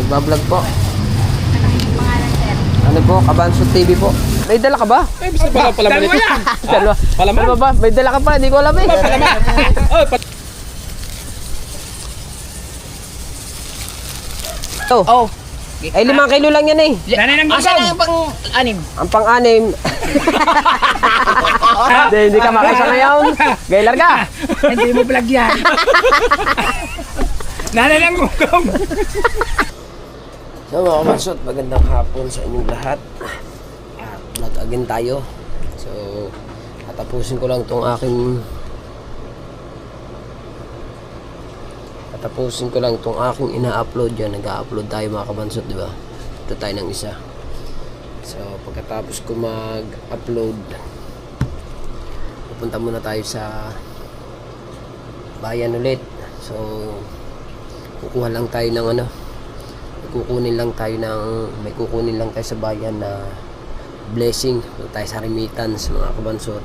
Nagbablog po. Anong pangalan, sir? Ano po? Kabansot TV po. May dala ka ba? Eh, basta palaman ito. Dalawa. Palaman? Dalawa ba? May dala ka pa, hindi ko alam eh. Palaman. Oh, Ito. Oh. Ay, 5 kilo lang yan eh. Nanay ng Asan gusaw. ang pang-anim? Ang pang-anim. Hindi ka makaisa ngayon. Gailar ka. Hindi mo vlog yan. Nanay ng gusaw. So mga kabansot, magandang hapon sa inyong lahat. Vlog again tayo. So, tatapusin ko lang tong aking ina-upload yan. Nag-upload tayo mga kabansot, di ba? Ito tayo ng isa. So, pagkatapos ko mag-upload, pupunta muna tayo sa bayan ulit. So, kukuha lang tayo ng may kukunin lang tayo sa bayan na blessing. Huwag tayo sa remittance mga kabansot.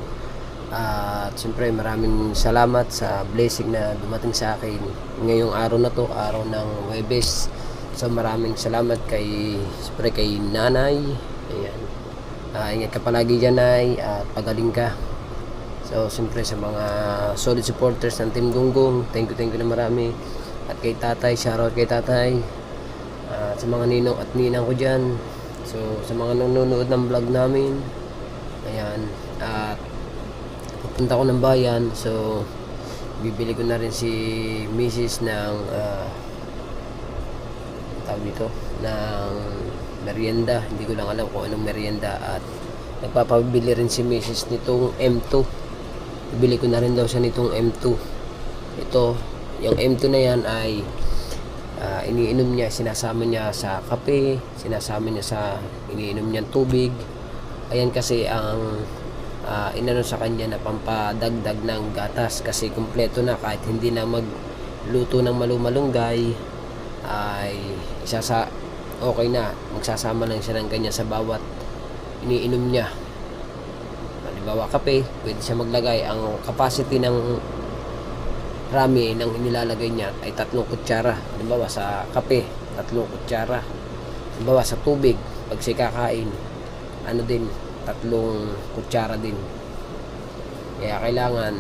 At siyempre maraming salamat sa blessing na dumating sa akin ngayong araw na to, araw ng Huwebes. So maraming salamat kay nanay. Ayan. Ingat ka palagi dyan, nay, at pagaling ka. So siyempre sa mga solid supporters ng Team Gonggong, thank you na marami. At kay tatay, shoutout kay tatay. At sa mga ninong at ninang ko dyan. So sa mga nanonood ng vlog namin, ayan. At pupunta ko ng bayan. So bibili ko na rin si Mrs. ng tawag dito, ng merienda. Hindi ko lang alam kung anong merienda. At nagpapabili rin si Mrs. nitong M2. Bibili ko na rin daw siya nitong M2. Ito, yung M2 na yan ay iniinom niya, sinasama niya sa kape, sinasama niya sa iniinom niyang tubig. Ayan kasi ang inano sa kanya na pampadagdag ng gatas, kasi kumpleto na, kahit hindi na magluto ng malumalunggay ay okay na, magsasama lang siya ng ganyan sa bawat iniinom niya. Halimbawa kape, pwede siya maglagay, ang capacity ng rami ng inilalagay niya ay 3 kutsara. Halimbawa sa kape, 3 kutsara. Halimbawa sa tubig, pag siya kakain, 3 kutsara din. Kaya kailangan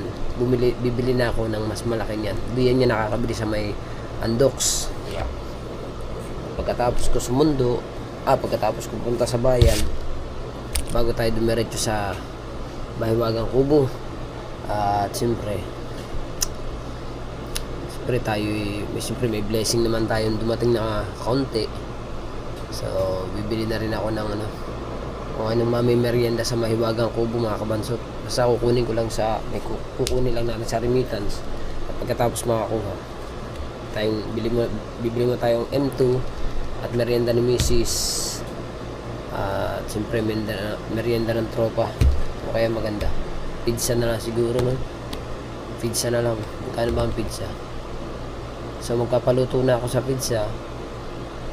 bibili na ako ng mas malaki niyan. Diyan niya nakakabili sa may Andox. Pagkatapos ko punta sa bayan, bago tayo dumiretso sa Mahiwagang Kubo. At siyempre may blessing naman tayong dumating na kaunti. So bibili na rin ako ng kung anong mami merienda sa Mahiwagang Kubo mga kabansot. Basta kukunin ko lang kukunin lang natin sa remittance. At pagkatapos makakuha tayong bibili mo tayong M2 at merienda ni Mrs. At siyempre merienda ng tropa, o kaya maganda pizza na lang siguro, no? Pizza na lang. Magkano ba ang pizza? So magpapaluto na ako sa pizza.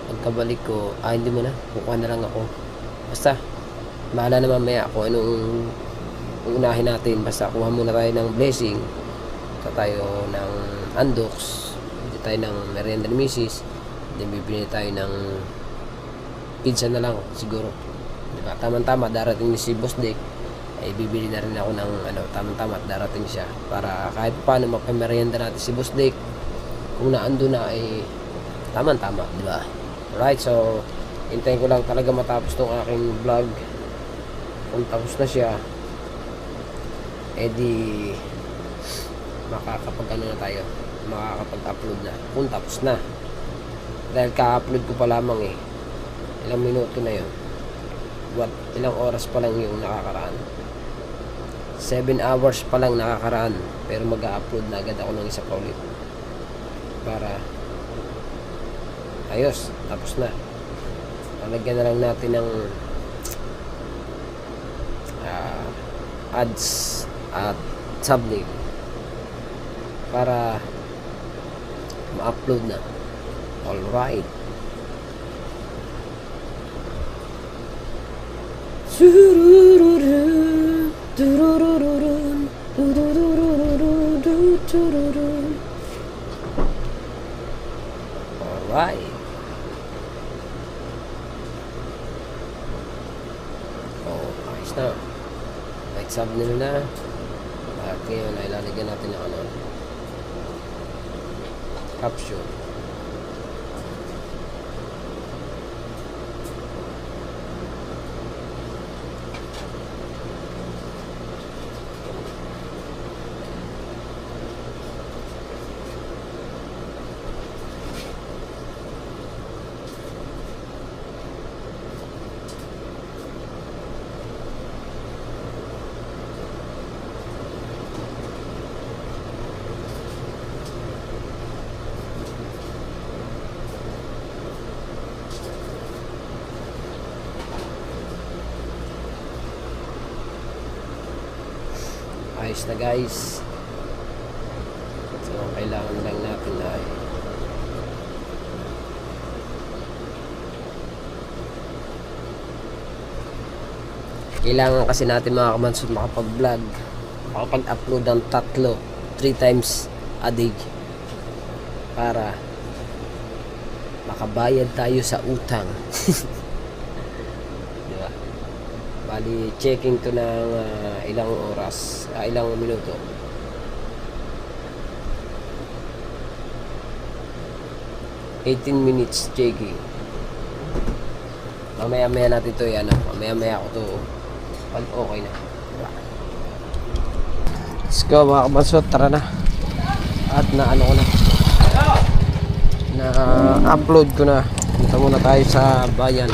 Pagkabalik ko, hindi mo na, kukuha na lang ako. Basta bahala na mamaya kung anong unahin natin. Basta kuha muna tayo ng blessing, kuha tayo ng Andox, bibili tayo ng merienda ni Mrs. Then bibili tayo ng pizza na lang siguro, diba? Tama-tama darating si Boss Dick, ay bibili na rin ako ng tama-tama darating siya, para kahit paano mapamerienda natin si Boss Dick. Kung naando na ay tama-tama, diba? Alright, so hintayin ko lang talaga matapos tong aking vlog. Kung tapos na siya, edi makakapag-upload na kung tapos na. Dahil ka-upload ko pa lamang ilang minuto na yun, ilang oras pa lang yung nakakaraan, 7 hours pa lang nakakaraan, pero mag-upload na agad ako ng isa pa ulit para ayos, tapos na. Lalagyan na lang natin ng ads at thumbnail para ma-upload na. Alright. Alright. Tapos na. Like sub nila na. At ngayon ay lalagyan natin ng ano, capsule. Ayos na guys. So kailangan lang natin ay kailangan kasi natin mga kamansot makapag-vlog, makapag-upload ng 3 times a day para makabayad tayo sa utang. Diba? Bali, checking to ng ilang oras, ilang minuto. $18 checking. Mamaya-maya natin to yan. Mamaya-maya ako to pag okay na. Diba? Let's go mga kabansot, tara na. At na ano ko na, na upload ko na. Punta muna tayo sa bayan.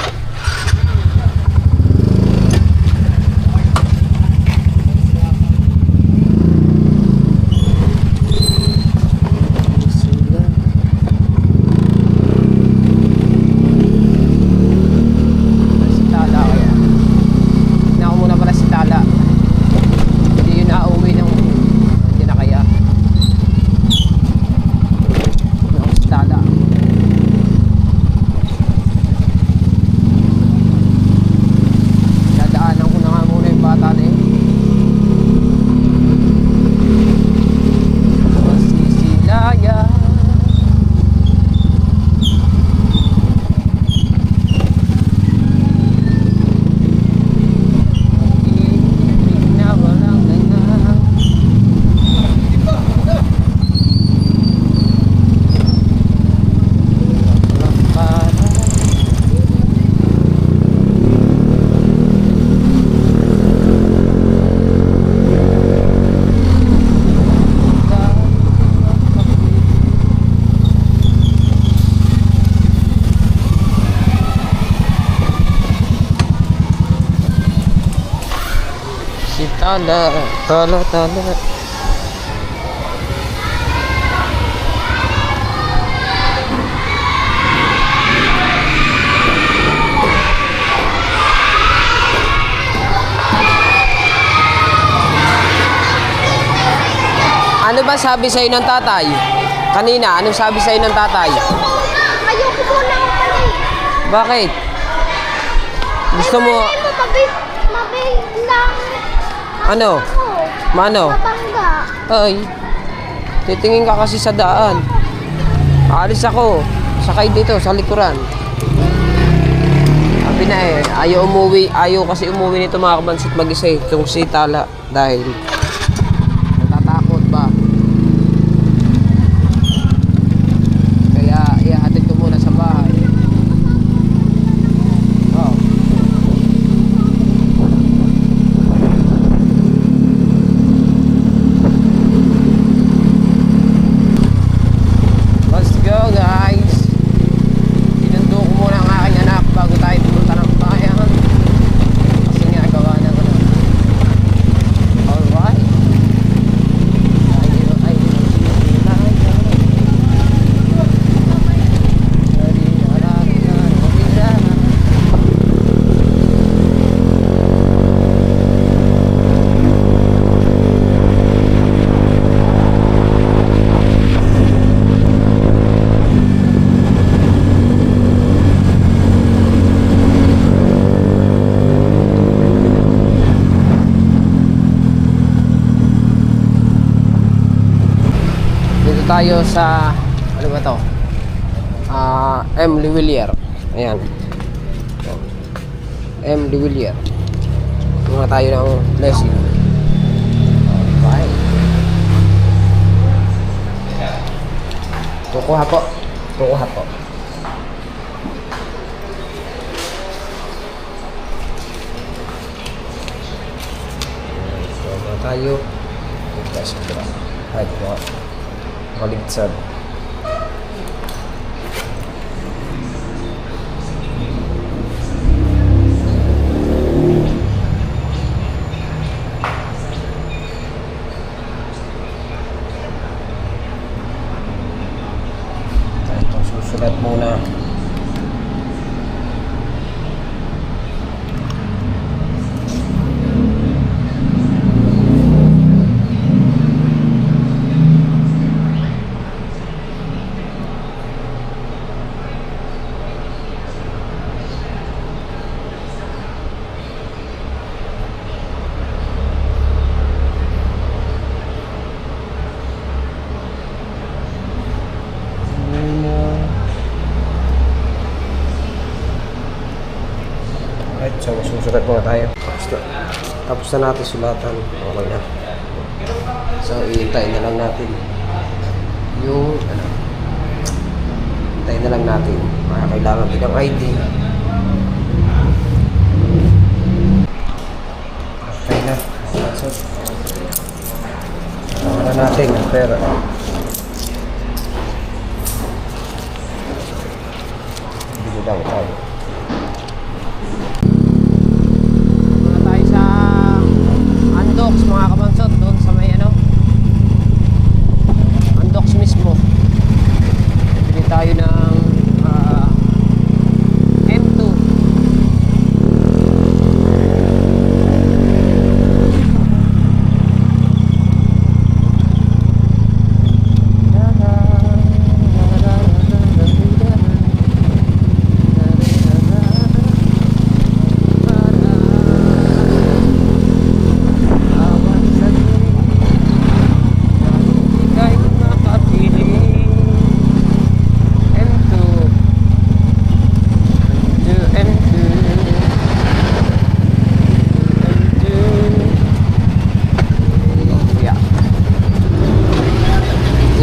Tala, tala, tala. Ano ba sabi sa'yo ng tatay? Kanina, ano sabi sa'yo ng tatay? Ayoko muna ako pala eh. Bakit? Gusto mo, Mabay lang ano? ako. Mano? Mabangga. Ay, titingin ka kasi sa daan. Aalis ako. Sakay dito sa likuran. Sabi na eh, ayaw umuwi. Ayaw kasi umuwi nito mga kabansit mag-isa eh. Itong si Tala. Dahil natatakot ba? Kaya ihahatid ko muna sa bahay. Oh. Let's go guys. Sinundo ko muna ang aking anak bago tayo pumunta ng bayan. Kasi nga gawa ng ano. Alright. Dito tayo sa ano ba to? M. Lewillier. Ayan. M. Lewillier. So muna tayo ng blessing. Bye. Kukuha po. Kukuha po. Kuha muna tayo. Ay, kuha. Maligtsad. Ito, susulat muna. Alright, so susulat muna tayo. Tapos na natin sulatan. Okay na. So, iintayin na lang natin yung ano. Hintayin na lang natin. Kailangan din ng ID. Okay na. So, na natin ang pera. Bili lang tayo. Muna tayo sa Andox, mga kabansot, doon sa may ano Andox mismo. Bili tayo ng M2.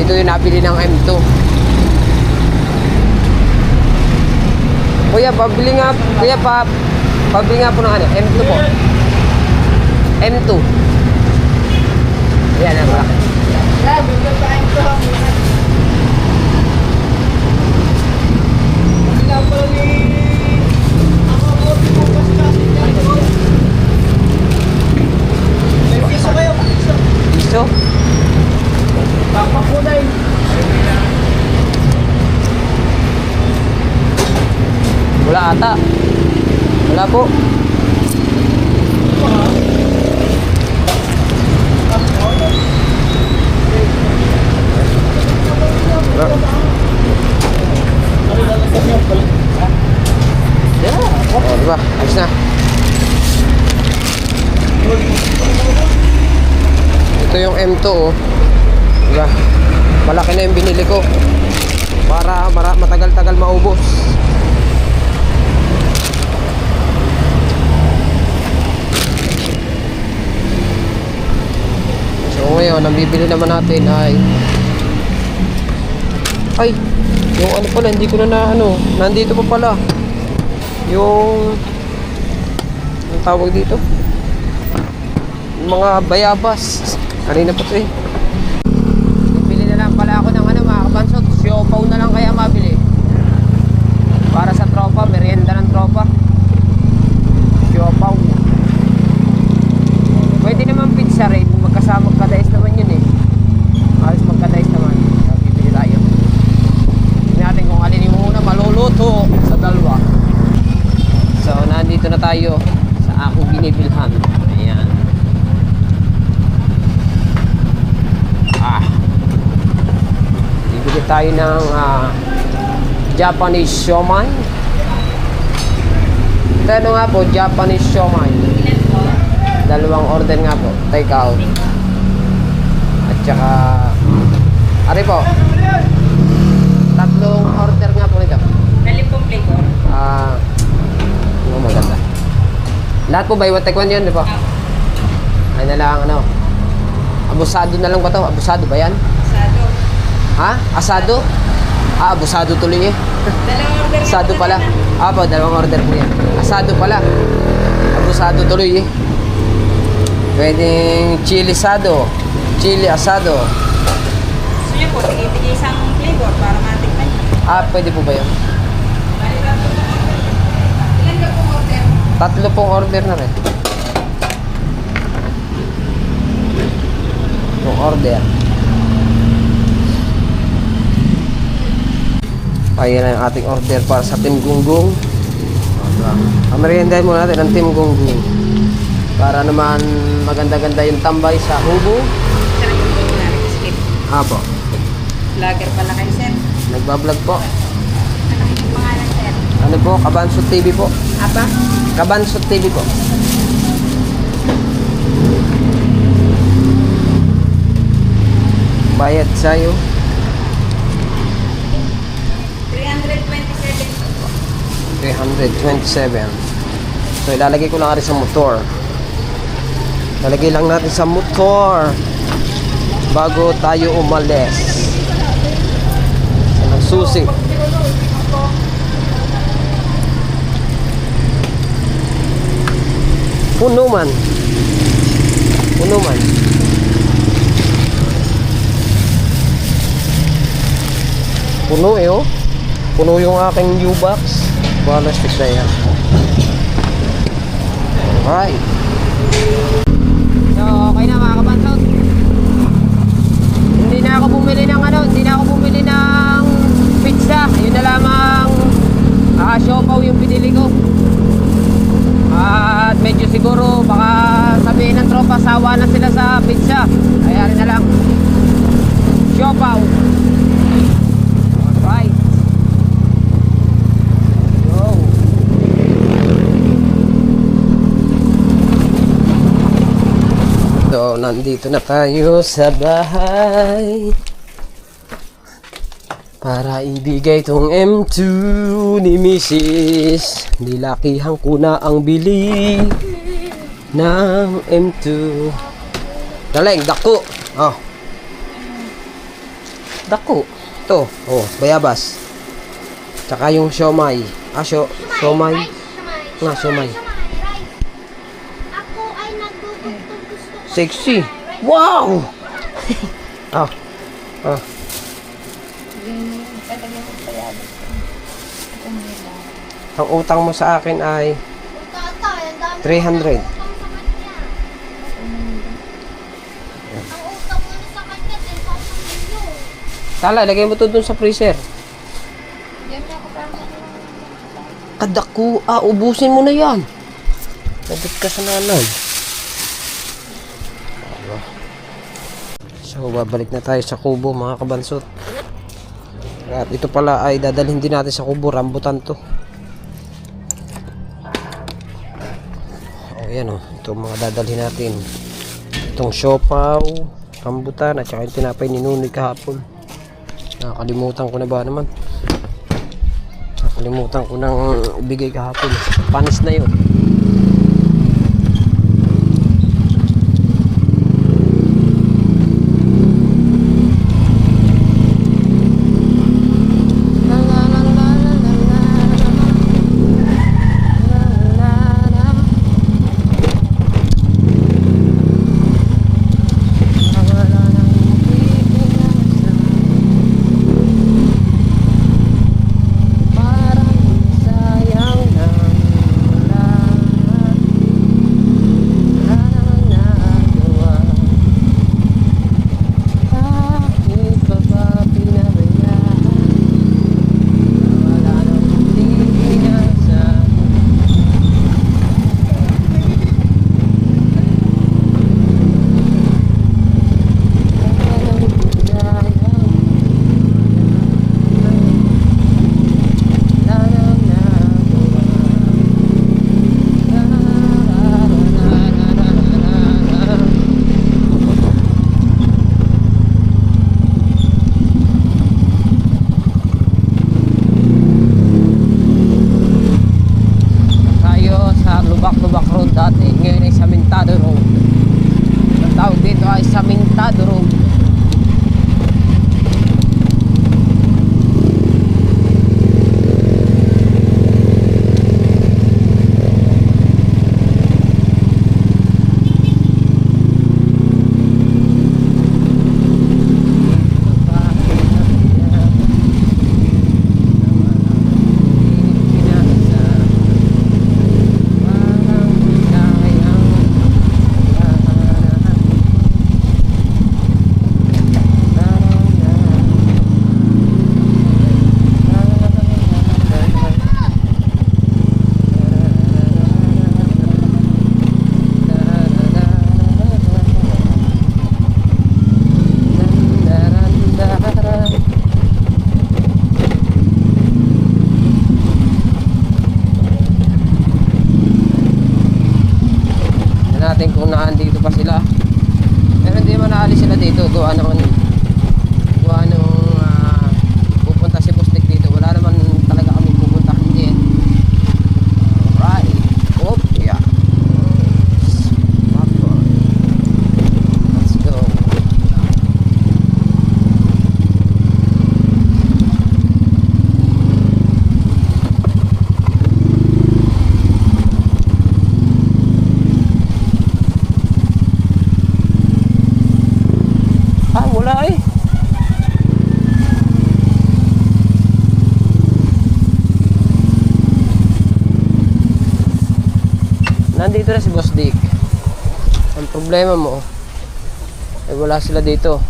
Ito yung nabili ng M2. Kuya, pabili nga. Kuya, pabili nga po ng ano, M2 po. M2. Ayan, ang malaki. Piso? Wala ata. Wala po. Oh, diba? Ayos na. Ito yung M2, oh. Diba? Malaki na yung binili ko para matagal-tagal maubos. So ngayon, ang bibili naman natin ay yung ano pala, hindi ko na ano, nandito pa pala yung tawag dito, yung mga bayabas. Kanina pa ito eh. Bibili na lang pala ako ng ano, mga kabansot, siopaw na lang kaya mabili para sa tropa, merienda ng tropa. Siopaw. Pwede naman pizza rin, magkadais naman yun eh. Halos magkadais naman. Bibili tayo. Tingnan natin kung alin yung muna maluluto sa dalawa. So nandito na tayo sa akong binibilhan. Ayan. Bibili tayo ng Japanese siomai. Ito ano nga po, Japanese siomai. Dalawang order nga po, take out. At saka ari po, tatlong order nga po nito. Nalipong flavor. Maganda. Lahat po buy one take one yun, di ba? Ay na lang, ano. Abusado na lang ba to? Abusado ba yan? Asado. Ha? Asado? Ah, abusado tuloy eh. Dalawang order. Asado pala. Ah, po, dalawang order po yan. Asado pala. Abusado tuloy eh. Pwedeng chili asado. Chili asado. Gusto niyo po, tigil-tigil isang flavor para matikman niyo. Ah, pwede po ba yan? Ilan ka po order? 3 pong order na rin. Yung order. Ayan na yung ating order para sa Team Gunggong. Meriendahin muna natin ang Team Gunggong. Para naman maganda-ganda yung tambay sa Hubo. Sir, yung po na skip. Apo. Vlogger pala kayo, sir. Nagbablog po. Ano yung pangalan, sir? Ano po? Kabansot TV po. Aba? Kabansot TV po. Bayad sa'yo. 327. 327. So ilalagay ko lang rin sa motor. Lalagay lang natin sa motor bago tayo umalis. Sa ng susi. Puno man. Puno man. Puno eh oh. Puno yung aking U-box. Balas na yan. Alright. So, okay na mga kabansot. Hindi na ako bumili ng hindi na ako bumili ng pizza. Yun na lamang siopaw yung pinili ko. At medyo siguro baka sabihin ng tropa sawa na sila sa pizza. Kaya rin na lang. Siopaw. Alright. Go. So, nandito na tayo sa bahay para ibigay tong M2 ni Mrs. Nilakihan ko na ang bili ng M2. Daling, dako. Oh. Dako. Ito. Oh, bayabas. Tsaka yung siomay. Siomay. Nga, siomay. Ako ay nagugutom, gusto ko. Sexy. Wow! Oh. Oh. Ang utang mo sa akin ay Tatay, ang dami 300. utang sa kanya. Ang utang mo sa kanya, 10,000 million. Tala, lagay mo to dun sa freezer. Kadako. Ah, ubusin mo na yan. Nabit ka sa nanay. So, babalik na tayo sa kubo mga kabansot. At ito pala ay dadalhin din natin sa kubo. Rambutan to. O, yan o. Ito mga dadalhin natin. Itong siopaw, rambutan, at saka yung tinapay ni Nunoy kahapon. Nakakalimutan ko na ba naman? Nakakalimutan ko nang ibigay kahapon. Panis na yun. natin kung naandito pa sila. Pero hindi man naalis sila dito. Gawa ng pupunta si Bustik dito. Wala naman talaga kami pupuntahan din. Alright. Oh, yeah. Let's go. Ah, wala eh. Nandito na si Boss Dick. Ang problema mo, ay wala sila dito.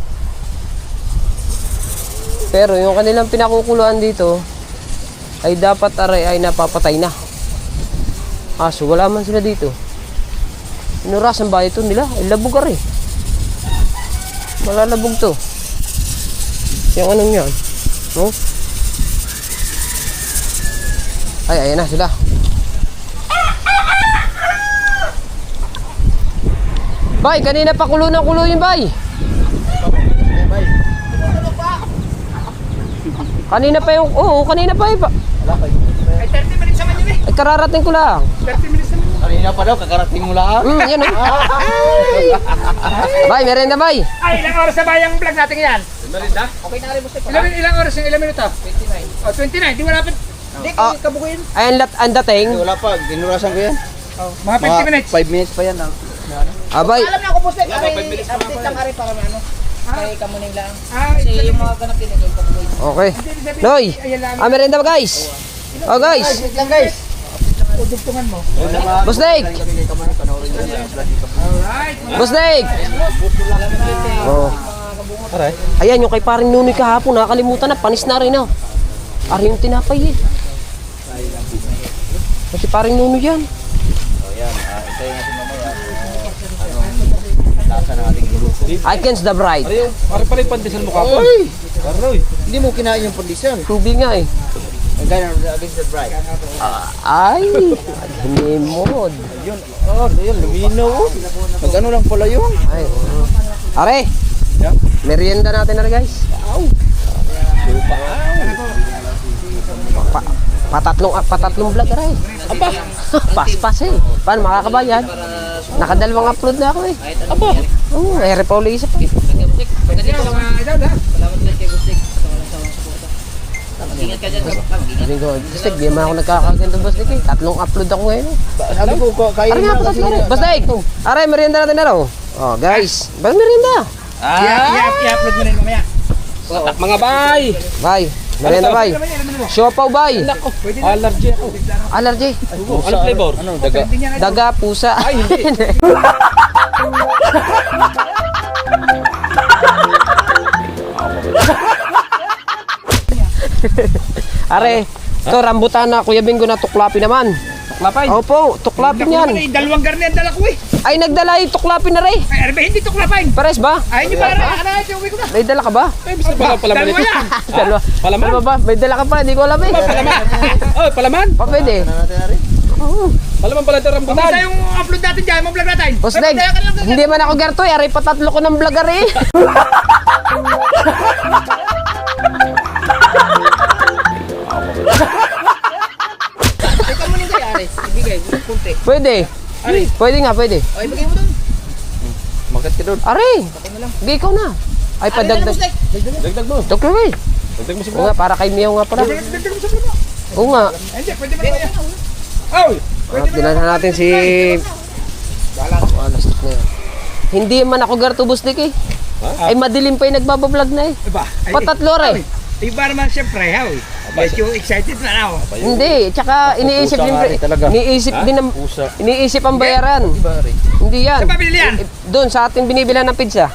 Pero yung kanilang pinakukuluan dito, ay dapat ay napapatay na. Kaso wala man sila dito. Inuras ang bahay ito nila, ay labog ka rin. Malalabog to. Yung anong yan? No? Ay, ayan na sila. Bay, kanina pa kulo ng kulo yun, Bay. Kanina pa yung, oo, kanina pa yung, Ay, 30 minutes naman yun eh. ay kararating ko lang. 30 minutes naman. Kanina pa daw, kakarating mo lang. Yan o. Bay, merenda, Bay. Ay, ilang oras na ba yung vlog natin yan? Merinda? Okay na rin mo sa Ilang oras yung ilang minuto? 29. Oh, 29. Di wala pa. Hindi, Ah. kabukuin. Ay, ang dating. Wala pa, dinurasan ko yan. Oh, mga 50 minutes. 5 minutes pa yan. Abay, Alam na ako po, Sek. Wala pa, 5 minutes pa Update lang ari para ano. May kamuning lang. Ah, Kasi yung mga ganap din, yung kabukuin. okay. Noy, merenda ba, guys? Oh, guys. Wait lang, guys. Udugtungan mo. Boss Dick. Alright. Boss Dick. Oh. Aray. Ayan, yung kay paring Nunoy kahapon, nakakalimutan na, panis na rin, oh. Ari yung tinapay, eh. Kasi paring Nunoy yan. Ayan, itayin natin mamaya. Anong lasa ng ating grupo. Icons the Bride. Pare pala yung pandesal mo kapon. Uy! Aroy! Hindi mo kinain yung pandesal. Hindi nga, eh. Ang gano'n ang against the bright. Ay, hinimod. Yun, yun, luminaw. Nag-ano lang pala yun. Ay, oo. Are, Yeah. merienda natin na, guys. Patatlong vlog, are. Aba! Pas, eh. Paano makakabayad? Nakadalawang upload na ako, eh. Aba! Oo, ere pa uli isa pa. Pwede na mga idol ha. Salamat din kay Bustik. Ingat ka dyan kapag Sabi ko, Bustik, di man ako nagkakaganda, Bustik, eh. Tatlong upload ako ngayon, eh. Sabi ko, kain Are nga, patatlo, are. Bustik, are, merienda natin na raw. Oh, guys, bang merienda? I-upload mo na yun mamaya. Mga bay! Bay, merienda, bay. Siopaw, bay. Allergy ako. Allergy. Ano flavor? Ano, daga? Hindi niya Daga, pusa. Ay, hindi. Are, ito, rambutan na, Kuya Bingo na tuklapi naman. Tuklapay? Opo, tuklapin yan. Dalawang garni ang dala ko eh. Ay, nagdala yung tuklapin na rin. Ay, ano ba hindi to klapain? Pares ba? Ay, hindi ba? Ano ito? Uwi ko na. May dala ka ba? Ay, basta palaman Dalawa ito. yan. Dalawa. Palaman? Dalawa ba? May dala ka pa, hindi ko alam eh. Palaman? Oh, palaman? Pa pwede. Oo. Palaman pala ito rambutan. Kamusta yung upload natin dyan? Mga vlog natin? Boss Ay, Neg, magdaya ka lang doon. hindi man ako gartoy. Aray, patatlo ko ng vlog aray. Ay, kamuning kay Ares. Ibigay, kunti. Pwede. Pwede nga, pwede. O, ibigay mo doon. Magat ka doon. Aray, Patay mo lang. hindi ikaw na. Ay, Aray na lang, padagdag. Bustik. Dagdag mo. Doktor, eh. Dagdag mo si Oo nga, para kay Miyaw nga pala. Dagdag mo sa puno. Oo nga. Ay, hindi, pwede mo na yan. Oh! At dinala natin si... Alas na yan. Hindi man ako garto, Boss Nick, eh. Ay, madilim pa yung nagbabablog na eh. Iba. Ay, Patatlo rin. Iba naman siyempre, ha? Medyo excited na ako. Hindi, tsaka iniisip Pusa din, nga rin talaga. iniisip din ang, Pusa. iniisip ang bayaran. Hindi yan. Saan pa binili yan? Doon sa ating binibilan ng pizza.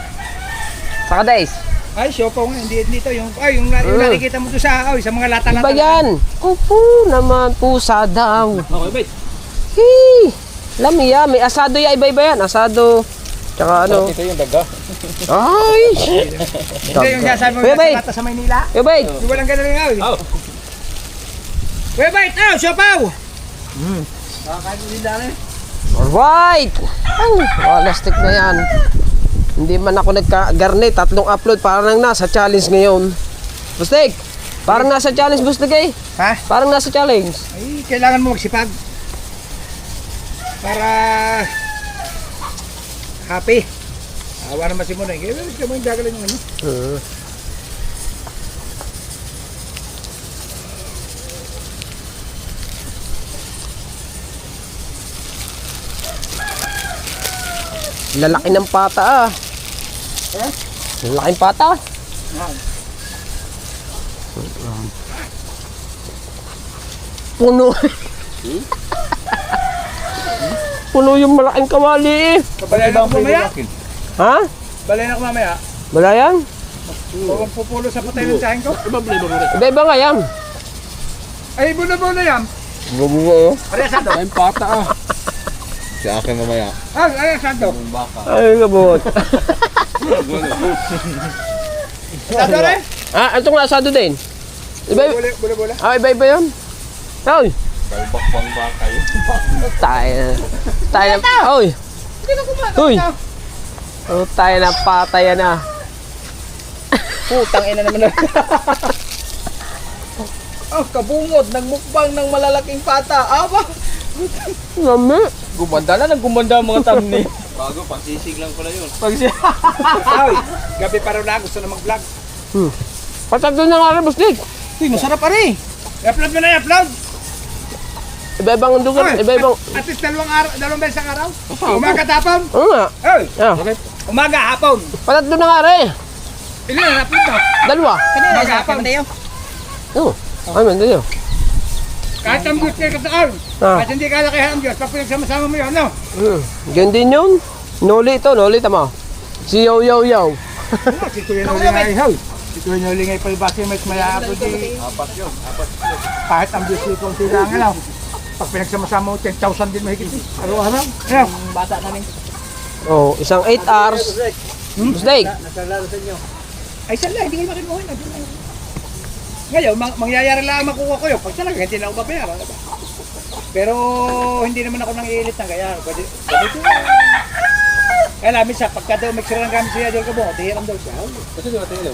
Sa Kadays. Ay, siopaw nga. Hindi dito. Yung nakikita mo doon sa mga lata-lata. Iba yan. Opo naman, pusa daw. Okay, wait. Hee! Lamiya, may asado ya, iba-iba yan. Asado, tsaka ano. Ito yung daga. Ay! Hindi yung sasabi mo Kuya sa Bay! lata sa Maynila. Yo, bait! Di walang ganun nga. Oh. Kuya Bay, siopaw! Nakakain ko din dali. Alright! Plastic na yan. Hindi man ako nagka-garnet. 3 upload. Parang nasa challenge ngayon. Bustig! Parang nasa challenge, Bustig eh. Ha? Parang nasa challenge. Ay, kailangan mo magsipag. Para happy. Awa naman si Munay. Kaya ito mo yung gagaling ng ano. Lalaki ng pata ah. Lalaking pata. Puno. Puno yung malaking kawali eh. Balay na ako mamaya. Ha? Balay na ako mamaya. Wala yan? Huwag pupulo sa patay ng tsahin ko. Iba-iba nga yan. Ay, buna-buna yan. Bubuo. Aray, santo. Ay, pata ah. Si akin mamaya. Ay, santo. Yung baka. Ay, kabot. Santo rin. Ah, itong asado din. Iba, Bula-bula. iba yan. Ay, Balbak pang baka yun. tayo. Tayo na. Oy. Uy. Oh, tayo na patay na. Putang ina naman. Oh, kabungod. Nagmukbang ng malalaking pata. Aba. Lami. Gumanda na. Nagkumanda ang mga thumbnail. Bago, pagsisig lang pala yun. Ay, gabi pa raw na. Gusto na mag-vlog. Patag doon na nga rin, Bustig. Uy, masarap pa rin. I-upload mo na i-upload. Iba-ibang dugan. Iba-ibang. At least dalawang beses ang araw. Umaga at hapon. Oo nga. Ay, Ah. umaga, hapon. Patag doon na nga rin. Ilan na upload mo? Dalawa. Umaga, hapon. Oo. Ay, man, dito. Kahit ang Diyos kayo kataon. Ah. Kahit hindi kalakihan ang Diyos, pag pinagsama-sama mo yun, no? Ganyan din yun. Noli ito, noli tama. Si Yo Yo Yo. Si Kuya Noli nga ihaw. Si Kuya Noli nga ipalibasi may mayabot eh. Apat yun. Kahit ang Diyos kayo kung sila nga lang. Pag pinagsama-sama mo, 10,000 din mahigit. Araw-araw. Ayaw. Bata namin. Oh, isang 8 hours. Bustig. Ay, saan lang, hindi kayo makinuhin. Ngayon, mangyayari lang makuha ko yun. Pag talaga, hindi na ako babayaran. Pero, hindi naman ako nang iilit ng kaya. Pwede ito. Kaya namin siya, pagka daw mag-sira ng gamit siya, Diyol ka mo, dihiram daw siya. Kasi di ba tayo?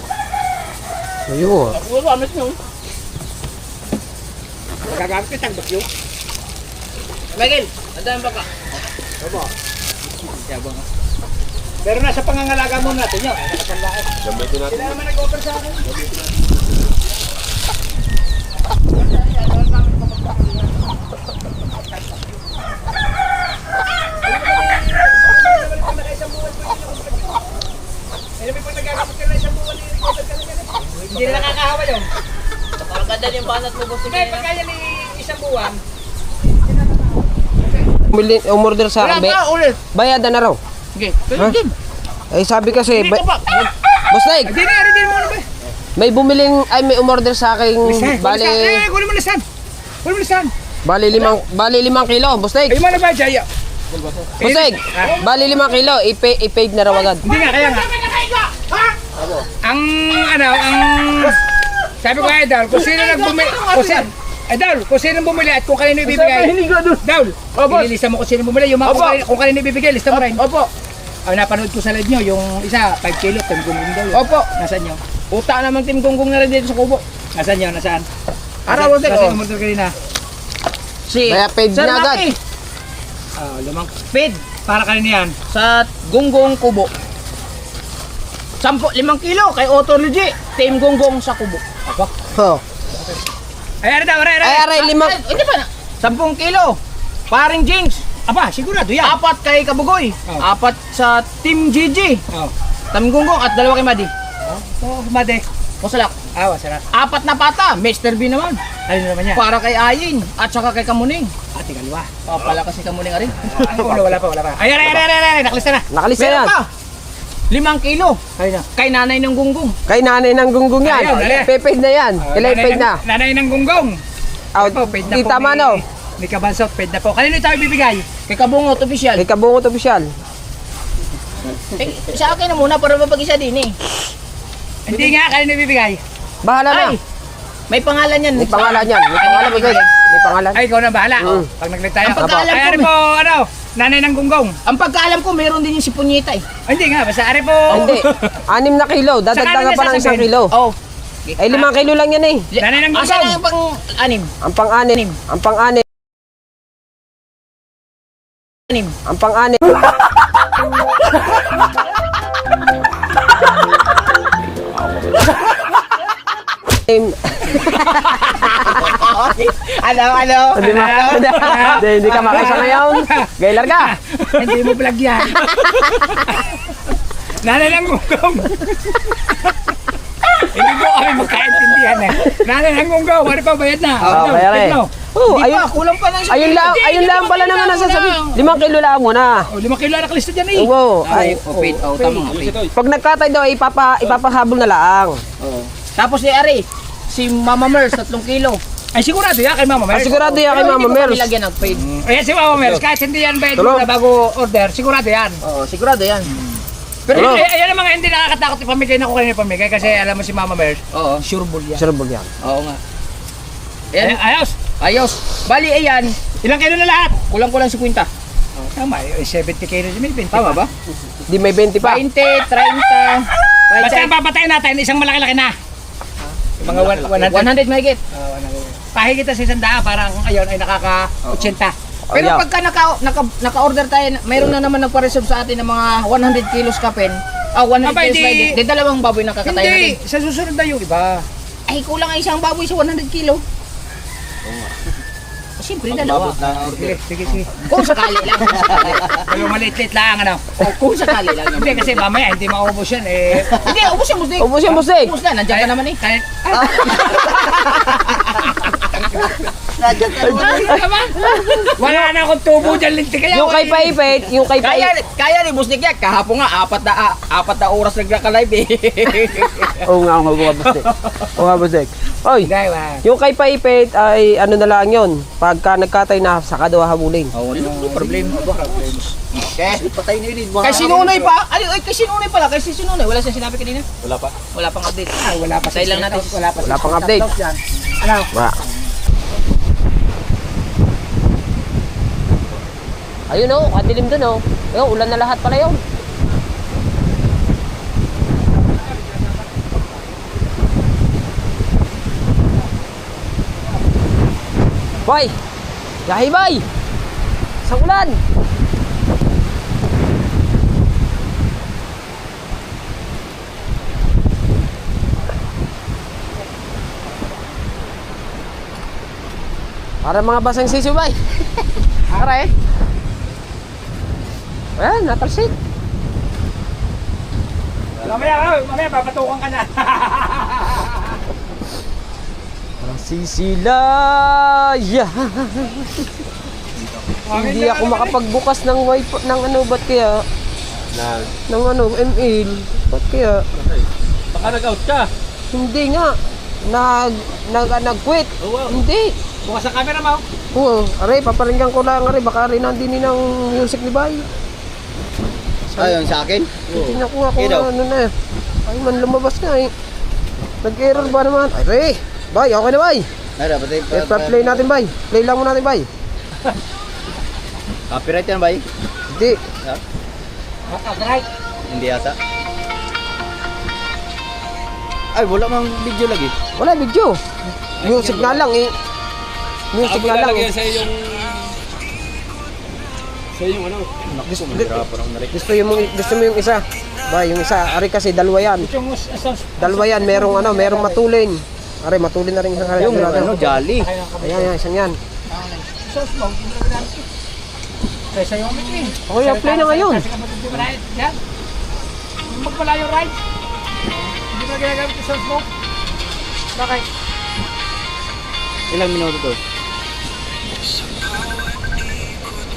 Ayun. Puro amit nyo. Magagamit ko siyang bakyo. Michael, andan baka. Pero nasa pangangalaga mo natin yun. Ay, nakapanlaan. Gamitin natin. Sila naman nag-offer sa akin. Hindi na nakakahawa yun. Parang ganda yung banat mo, boss. Kaya pagka yan ay isang buwan, Umorder sa akin. ulit. Bayadan na raw. Okay, Ha? Eh sabi kasi, Bustig, Hindi na mo ano ba? may bumiling, ay may umorder sa akin. Bali, Kunin mo lisan. Kunin mo lisan. bali 5 kilo. Bustig. Ay, mana ba, Jaya? Bustig. Bali 5 kilo. I-paid na raw agad. Hindi nga, kaya nga. Ang, sabi ko kay Idol, kung sino nagbumili, kung sino bumili at kung kanino ibibigay. Daul, ililista mo kung sino bumili, yung mga kung kanino ibibigay, lista mo rin. Opo. Ang napanood ko sa live nyo, yung isa, 5 kilo, 10 gunggong daw. Opo. Nasaan nyo? Uta naman Team Gonggong na rin dito sa kubo. Nasaan nyo? Nasaan? Araw, Boss, Nasaan oh. yung motor kanina? Si Kaya paid Sir na agad. Maki, Lumang paid. Para kanina yan. sa Gonggong Kubo. 5 kilo kay Otto Luigi. Team Gonggong sa kubo. Oh. Ay, ano daw, Ay, aray, 5. Hindi pa na. 10 kilo. Paring Jinx. Aba, sigurado yan. 4 kay Kabugoy. Oh. 4 sa Team GG. Oh. Team Gonggong at 2 kay Madi. Oh, made. Masalak. Awa, sarap. 4 na pata. Mr. B naman. Ano naman yan? Para kay Ayin at saka kay Kamuning. Ate kaliwa. Pala kasi Kamuning rin. Wala pa. Ay, nakalista na. Nakalista Meron yan. pa. 5 kilo. Ay, na. Kay nanay ng Gonggong. Kay nanay ng gunggong yan. Ayun. Pe-paid na yan. Kailan paid na? Nanay ng gunggong. Out. Po, paid na po. Tama no? May kabansot, paid na po. Kanino tayo bibigay? Kay Kabungot official. Kay Kabungot Official. Eh, sa akin na muna para mapag-isa din eh. Hindi nga, kanino bibigay? Bahala na. Ay, may pangalan yan. May pangalan yan. May pangalan ba guys? May pangalan. Ay, ikaw na bahala. Mm. Pag nag-live tayo. Ang pagkaalam Ay, ko, ano po, ano? nanay ng gunggong. Ang pagkaalam ko, meron din yung si Punyeta eh. Hindi nga, basta ari po. Hindi. 6 na kilo. Dadagdagan pa ng 1 kilo. Oh. Ay, 5 kilo lang yan eh. Nanay ng Asa gunggong. na yung pang-anim? Ang pang-anim. Ang pang-anim. Anim. Ang pang-anim. Ano? Hindi ka makisa ngayon. Gailar ka. Hindi mo vlog yan. Nanay ng gunggong. Hindi ko kami magkaintindihan eh. Nanay ng gunggong, ano pa bayad na? Oo, bayar eh. Oh, Ayun, kulang pa lang siya. ayun lang pala naman nasasabi. 5 kilo lang muna. O, 5 kilo na nakalista dyan eh. Oo. Ay, Tama. pag nagkatay daw, ipapahabol na lang. Tapos si Ari, si Mama Mers, 3 kilo. Ay, sigurado yan kay Mama Mers. Sigurado yan kay Mama Hindi ko Mers. nilagyan ng paid. Ayan si Mama Mers, kahit hindi yan bayad Tulog. na bago order, sigurado yan. Oo, sigurado yan. Pero Tulog. ayan ang mga hindi nakakatakot ipamigay na ko kanina pamigay kasi alam mo si Mama Mers, Oo. sure bull yan. Sure yan. Oo nga. Ayan, ayos. Ayos. Bali, ayan. Ilang kilo na lahat? Kulang-kulang 50. Tama, 70 kilo may 20. Tama ba? Di may 20 pa. 20, 30, Basta ang papatayin natin, isang malaki-laki na. Mga 100. 100 mahigit. Pahi kita sa 100, parang ayun ay nakaka-80. Pero Ayaw. pagka naka-order tayo, mayroon na naman nagpa-reserve sa atin ng mga 100 kilos kapen. 100 Aba, kilos hindi. mahigit. Di dalawang baboy na kakatayin Hindi, natin. sa susunod na yung iba. Ay, kulang ang isang baboy sa 100 kilo. Siyempre, dalawa. Sige. Kung sakali lang. Kung sakali. Pero maliit-liit lang, ano. Kung sakali lang. Hindi, kasi mamaya hindi maubos yan eh. Hindi, ubus yan, musik. Ubus yan, musik. Ubus na, nandiyan ka naman eh. Kahit, wala na akong tubo dyan, linti kaya. Yung kay Paipet, yung kay Kaya ni Busnik yan, kahapon nga, 4 na oras nagkaka-live eh. Oo nga, busik. Oo nga, busik. Oy, yung kay Paipet ay ano na lang yun. Pagka nagkatay na, saka daw habulin. Oo, no problem. Okay. Patay na yun. Kay Sinunay pa. Kay Sinunay pala. Kay Sinunay. Wala siyang sinabi kanina? Wala pa. Wala pang update. Wala pa. Patay lang natin. Wala pang update. Ano? Wala. Ayun o, kadilim dun o. Ayun, ulan na lahat pala yun. Boy! Yahi boy! Sa ulan! Para mga basang sisiw boy! Para eh! Ayan, natalsik! Mamaya, papatukan ka na. Sisilaya! Hindi ako makapagbukas ng wifi ng ano, ba't kaya? Ng ano, ML. Ba't kaya? Baka nag-out ka. Hindi nga. Nag-quit. Hindi. Bukas ang camera mo. Oo, aray, paparinggan ko lang, aray, baka rin nandini ng music ni Bay. Ayun sa akin? Hindi nakuha ko na ano na. Ay man, lumabas nga eh. Nag-error ba naman? Ay, Bay, Bay, okay na Bay. Nara, patay Play natin Bay. Play lang mo natin Bay. Copyright yan, bay? Hindi. Right. Hindi yata. Ay, wala mang video lagi. Wala video. Music nga lang eh. Music nga lang eh. Sa yung... Sa yung ano? Gusto Gusto mo yung isa? Bay, yung isa. Ari kasi dalawa yan. Dalawa yan. Merong matulin. Ari, matulin na rin isang Yung ano, jolly. Ayan, isang yan. Kaysa yung umitwin. Okay, play na ngayon. Kasi kapag hindi mo ride, yan. Magpala yung ride. Hindi mo ginagamit yung sauce mo. Bakit? Ilang minuto to?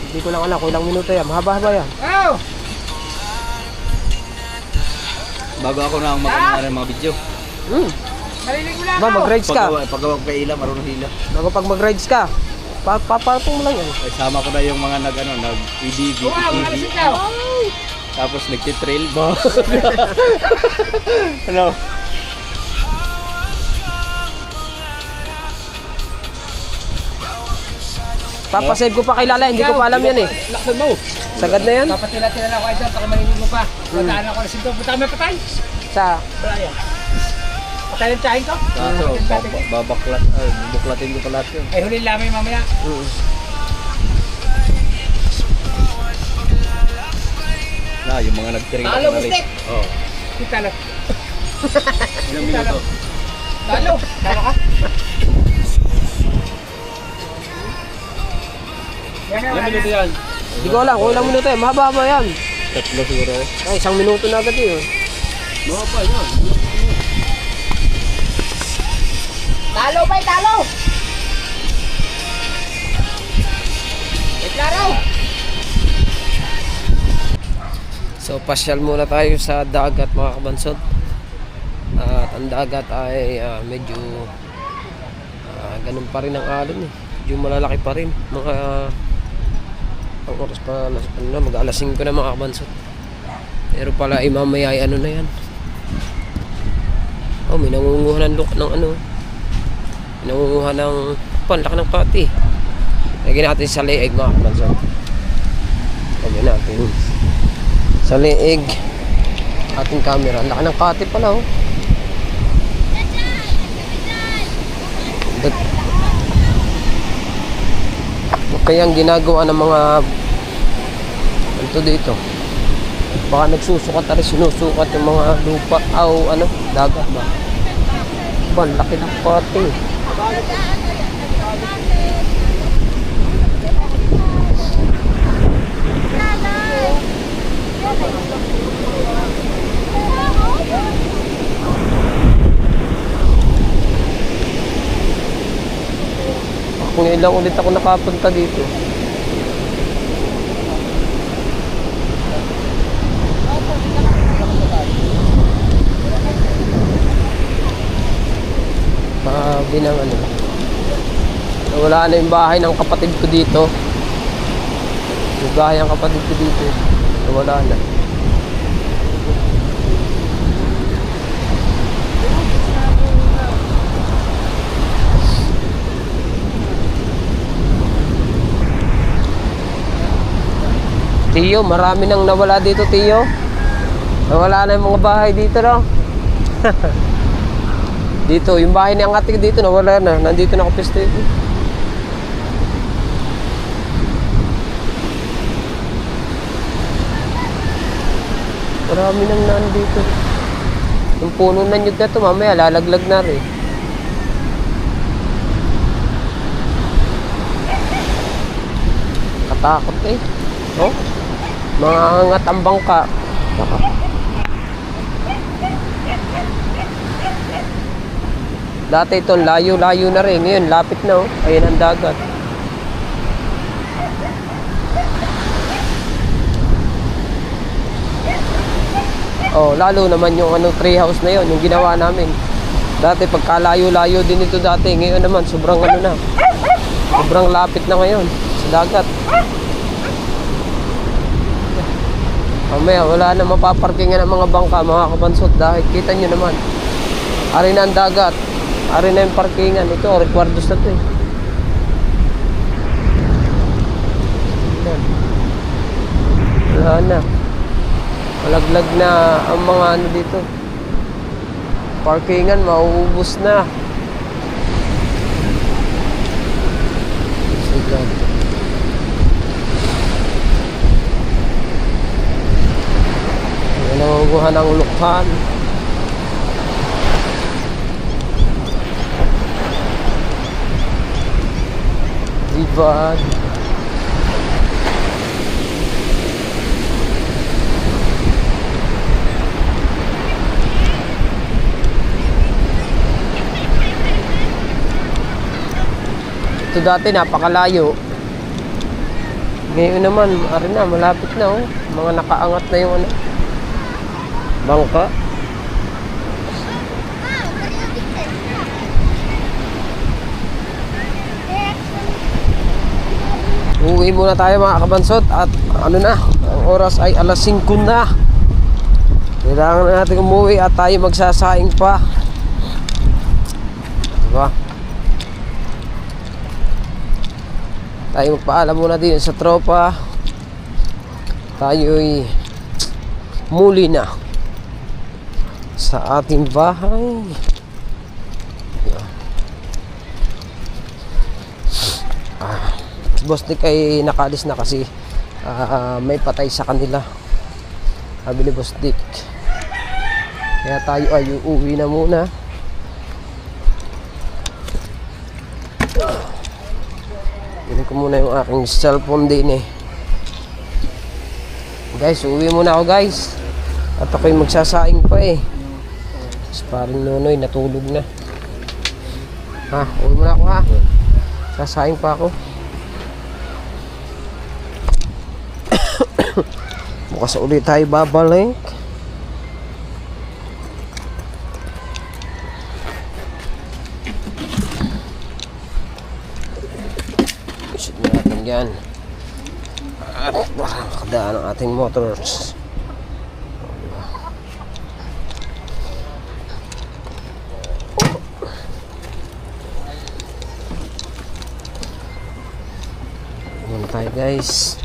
Hindi ko lang alam kung ilang minuto yan. Mahaba-haba yan. Oh! Bago ako na mag-ano ng mga video. Narinig mo lang Ba, ako. mag-rides ka. Paggawa ko kay Ila, marunong hila. Bago pag mag-rides ka, papatong mo lang yan. Ay, sama ko na yung mga nag-EDV, Wow, wala ETV. si Ikaw. Tapos nagtitrail ba? Ano? Papasave ko pa kay Lala, hindi ko pa alam yan eh. Laksan mo. Sagad na yan. Dapat tila-tila na ako ay dyan, baka marinig mo pa. Mataan ako na sinto. Punta kami patay. Sa, Wala yan. Patay ng tsahin ko. Kaso, buklatin ko pa lahat yun. Ay huli lamay mamaya. Na, yung mga nagtiring Talo, na rin. Bustek! Oo. Talo. Ilang minuto? Talo. Talo ka? Ilang minuto yan? hindi ko alam kung ilang minuto eh. Mahaba-haba yan. 3 siguro. Ay, 1 minuto na agad yun. Mahaba yan. Talo ba? Talo! Klaro! So, pasyal muna tayo sa dagat mga kabansot. At ang dagat ay medyo ganun pa rin ang alon eh. Medyo malalaki pa rin. Mga ang oras pa mag-alas 5 na mga kabansot. Pero pala mamaya ay ano na yan. Oh, may nangunguha ng ng ano. May nangunguha ng panlaki ng pati. Lagyan natin sa leeg mga kabansot. Lagyan natin sa leeg ating camera. Ang laki ng kati pala oh. Kaya ang ginagawa ng mga ito dito, baka nagsusukat na rin, sinusukat yung mga lupa o ano, dagat ba? Ba, laki ng pati. Kung ilang ulit ako nakapunta dito. Binang ano. Wala na yung bahay ng kapatid ko dito. Yung bahay ng kapatid ko dito. Wala na. Tiyo, marami nang nawala dito, Tiyo. Nawala na yung mga bahay dito, no? Dito, yung bahay ni ang ating dito, nawala na. Nandito na ako peste. Marami nang nandito. Yung puno na nyug na ito, mamaya lalaglag na rin. Katakot eh. Oh? Mga angat ang bangka. Dati ito, layo-layo na rin. Ngayon, lapit na oh. Ayan ang dagat. Oh, lalo naman yung ano, tree house na yon, yung ginawa namin. Dati pagkalayo-layo din ito dati. Ngayon naman, sobrang ano na. Sobrang lapit na ngayon sa dagat. Mamaya, wala na mapaparkingan ng mga bangka, mga kabansot, dahil kita nyo naman. Ari na ang dagat. Ari na yung parkingan. Ito, recuerdos na ito eh. Wala na. Malaglag na ang mga ano dito. Parkingan, mauubos na. Sige. Nangunguha ng lukhan. Divad. Ito dati napakalayo. Ngayon naman, ari na, malapit na oh. Mga nakaangat na yung ano, bangka. Uwi muna tayo mga kabansot. At ano na, ang oras ay alas 5 na. Kailangan na natin umuwi at tayo magsasaing pa. Diba? tayo magpaalam muna din sa tropa. Tayo'y muli na sa ating bahay. Boss Dick ay nakalis na kasi may patay sa kanila, sabi ni Boss Dick. Kaya tayo ay uuwi na muna. Kunin ko muna yung aking cellphone din eh. Guys, uuwi muna ako guys. At ako'y magsasaing pa eh. Mas paring Nonoy natulog na. Ha, uuwi muna ako ha. Sasaing pa ako. Bukas ulit tayo babalik. Isit natin yan. At baka makadaan ang ating motors. Muna tayo guys.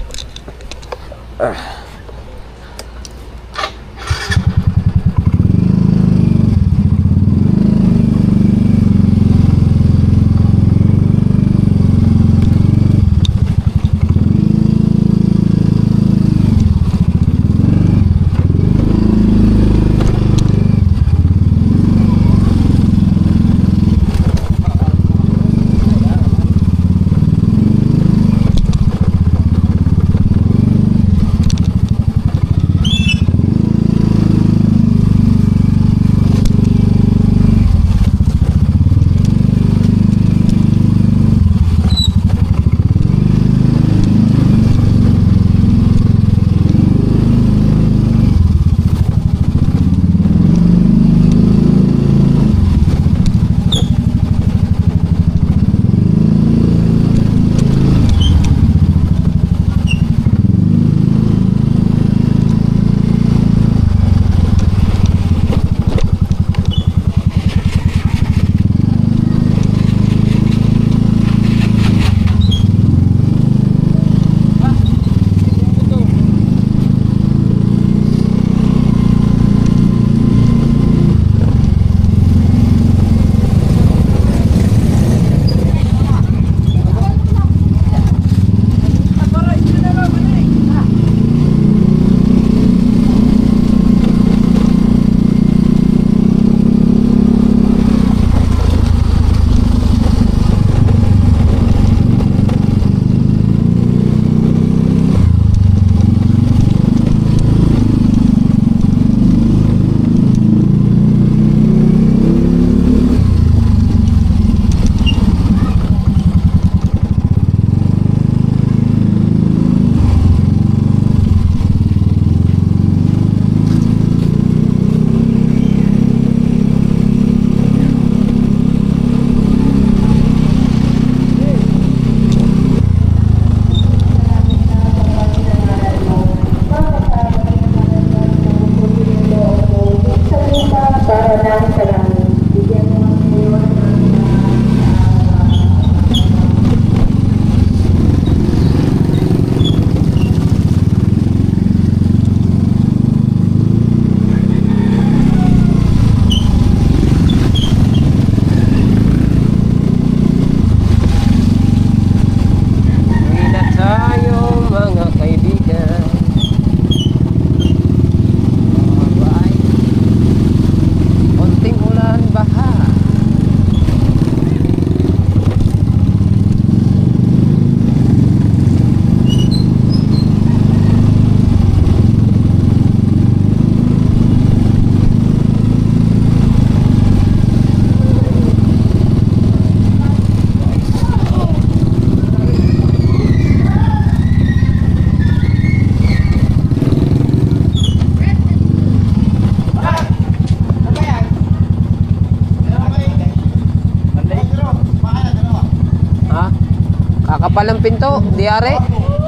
Makapal ang pinto, di are.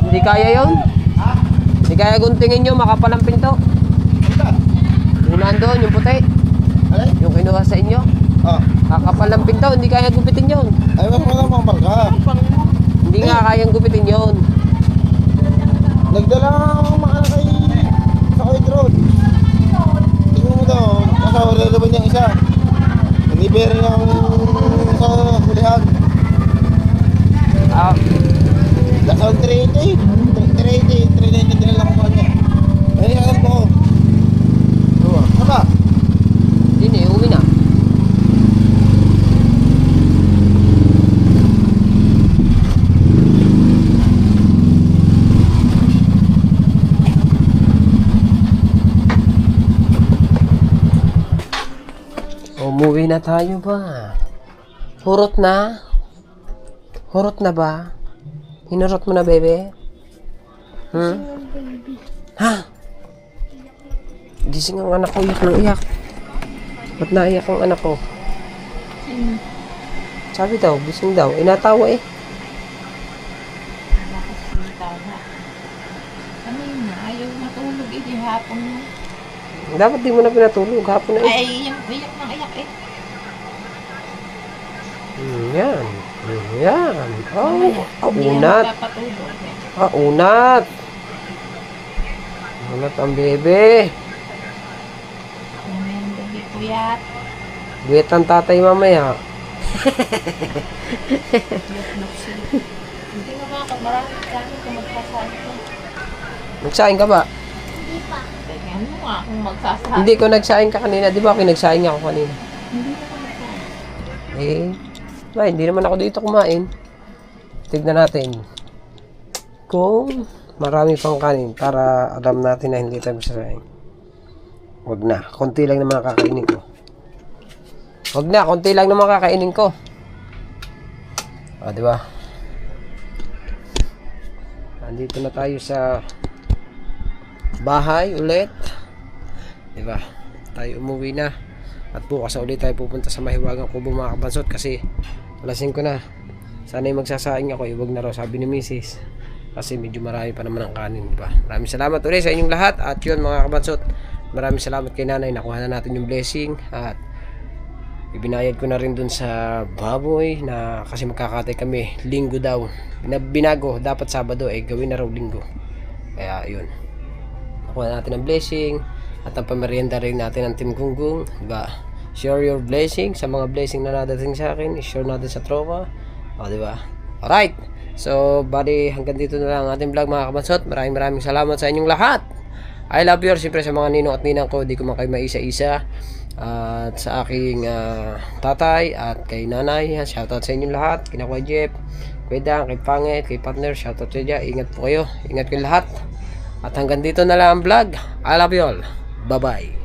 Hindi kaya yon. Hindi kaya guntingin nyo, makapal ang pinto. Yung nandoon, yung puti. Yung kinuha sa inyo. Kakapal ang pinto, hindi kaya gupitin yun. Ay, wala mga marka. Hindi nga kayang gupitin yon. Nagdala ang mga kay sa Kuwait Road. Tingnan mo daw, nasa wala ba niyang isa. Nilibere niyang sa hulihan. Ah, Nasa 380, 390 dinala ko kanya. Ay, alam ko. Saka? hindi na, uwi na. Umuwi na tayo ba? Hurot na? Hurot na ba? Hinurot mo na, bebe? Ha? Gising ang anak ko, iyak ng iyak. Ba't naiyak ang anak ko? Sabi daw, gising daw. Inatawa eh. Ano yun na? Ayaw matulog eh. Di hapon na. Dapat di mo na pinatulog. Hapon na eh. Ay, yung iyak ng iyak eh. Yan. Yan. Oh, Hindi unat. na magpapatulog eh. Unat. Unat ang bebe. Ano yung gabi puyat? Duet ang tatay mamaya. Hindi na ako. Maraming kami kung magsasabi ko. Nagsaing ka ba? Hindi pa. Tingnan mo nga kung magsasabi. Hindi ko nagsaing ka kanina. Di ba ako nagsaing ako kanina? Hindi na ako magsasabi. Eh, ba, hindi naman ako dito kumain. Tignan natin kung marami pang kanin para alam natin na hindi tayo masasaing. Huwag na. Konti lang naman kakainin ko. Huwag na. Konti lang naman kakainin ko. Ah, di ba? Nandito na tayo sa bahay ulit. Di ba? Tayo umuwi na. At bukas ulit tayo pupunta sa Mahiwagang Kubo mga kabansot kasi alas 5 na. Sana yung magsasaing ako, iwag na raw sabi ni Mrs. Kasi medyo marami pa naman ang kanin, di ba? Maraming salamat ulit sa inyong lahat. At yun mga kabansot, maraming salamat kay nanay. Nakuha na natin yung blessing at ibinayad ko na rin dun sa baboy na kasi magkakatay kami linggo daw. Binago, dapat Sabado eh gawin na raw linggo. Kaya yun. Nakuha natin ang blessing. At ang pamerienda rin natin ng Team Gunggong, diba? Share your blessing sa mga blessing na nadating sa akin. I-share natin sa tropa. O, diba? Alright. So, bali, hanggang dito na lang ang ating vlog mga kabansot. Maraming salamat sa inyong lahat. I love you. Siyempre sa mga ninong at ninang ko, di ko man kayo maisa-isa. At sa aking tatay at kay nanay. Shoutout sa inyong lahat. Kina Kuya Jeff, Kuya Dang, kay Pangit, kay partner. Shoutout sa dyan. Ingat po kayo. Ingat kayo lahat. At hanggang dito na lang ang vlog. I love you all. Bye-bye.